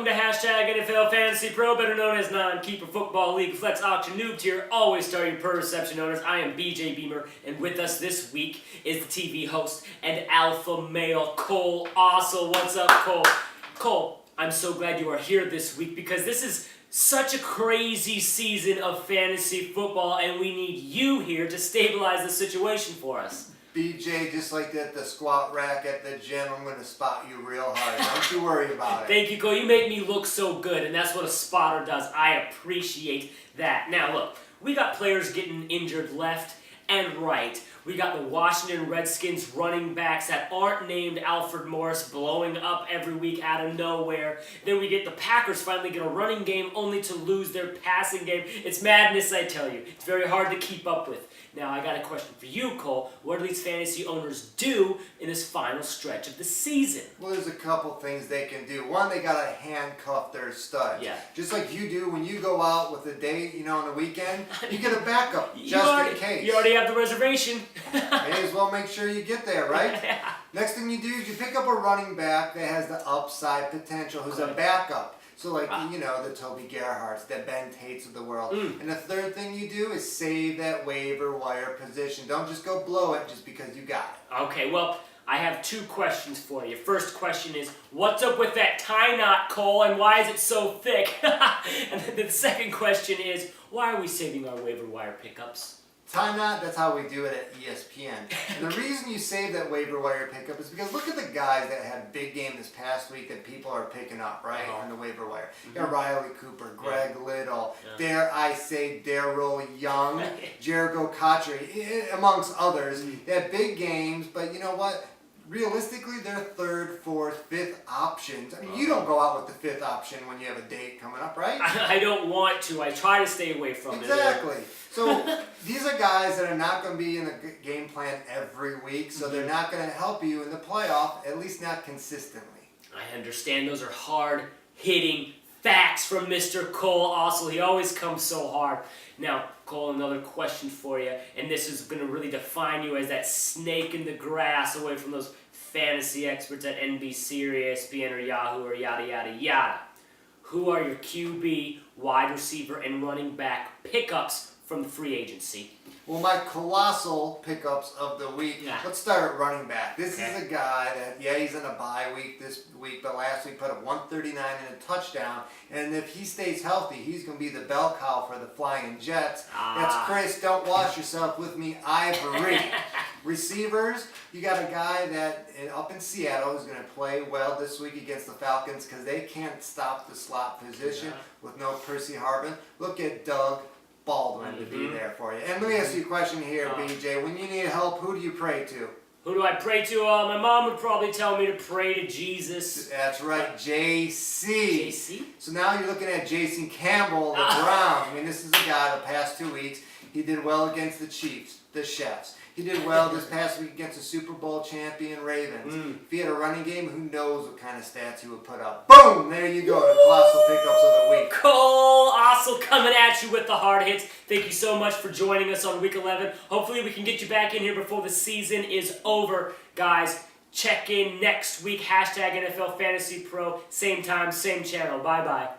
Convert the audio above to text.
welcome to #NFL Fantasy Pro, better known as Non-Keeper Football League Flex Auction Noob here. Always start your per reception owners. I am BJ Beemer, and with us this week is the TV host and alpha male Cole Ossal. What's up, Cole? Cole, I'm so glad you are here this week because this is such a crazy season of fantasy football, and we need you here to stabilize the situation for us. BJ, just like that, the squat rack at the gym, I'm going to spot you real hard. Don't you worry about it. Thank you, Cole. You make me look so good, and that's what a spotter does. I appreciate that. Now, look, we got players getting injured left and right. We got the Washington Redskins running backs that aren't named Alfred Morris blowing up every week out of nowhere. Then we get the Packers finally get a running game only to lose their passing game. It's madness, I tell you. It's very hard to keep up with. Now, I got a question for you, Cole. What do these fantasy owners do in this final stretch of the season? Well, there's a couple things they can do. One, they got to handcuff their studs. Yeah. Just like you do when you go out with a date, on the weekend, you get a backup just in case. You already have the reservation. May as well make sure you get there, right? Yeah. Next thing you do is you pick up a running back that has the upside potential, who's a backup. So like, the Toby Gerhardts, the Ben Tates of the world. And the third thing you do is save that waiver wire position. Don't just go blow it just because you got it. Okay, well, I have two questions for you. First question is, what's up with that tie knot, Cole, and why is it so thick? And then the second question is, why are we saving our waiver wire pickups? Tie knot, that's how we do it at ESPN. And the reason you save that waiver wire pickup is because look at the guys that had big game this past week that people are picking up, right, on the waiver wire. You got Riley Cooper, Greg Little, dare I say Darryl Young, Jericho Cotchery, amongst others. They had big games, but you know what? Realistically, they're third, fourth, fifth options. I mean, you don't go out with the fifth option when you have a date coming up, right? I don't want to. I try to stay away from it. Exactly. So these are guys that are not going to be in the game plan every week, so they're not going to help you in the playoff, at least not consistently. I understand those are hard-hitting facts from Mr. Cole Ossal. He always comes so hard. Now, Cole, another question for you, and this is going to really define you as that snake in the grass away from those fantasy experts at NBC or ESPN or Yahoo or yada, yada, yada. Who are your QB, wide receiver, and running back pickups from the free agency? Well, my colossal pickups of the week. Let's start at running back. This is a guy that, he's in a bye week this week, but last week put up 139 and a touchdown. And if he stays healthy, he's going to be the bell cow for the Flying Jets. That's Chris. Don't wash yourself with me, Ivory. Receivers, you got a guy that up in Seattle who's going to play well this week against the Falcons because they can't stop the slot position with no Percy Harvin. Look at Doug Baldwin to be there for you. And let me ask you a question here, BJ. When you need help, who do you pray to? Who do I pray to? My mom would probably tell me to pray to Jesus. That's right, JC. JC? So now you're looking at Jason Campbell, the Browns. I mean, this is a guy the past 2 weeks, he did well against the Chiefs, the Chefs. He did well this past week against the Super Bowl champion Ravens. If he had a running game, who knows what kind of stats he would put up. Boom! There you go, the colossal pickups of the week. Cole Ossal coming at you with the hard hits. Thank you so much for joining us on Week 11. Hopefully we can get you back in here before the season is over. Guys, check in next week. #NFL Fantasy Pro. Same time, same channel. Bye-bye.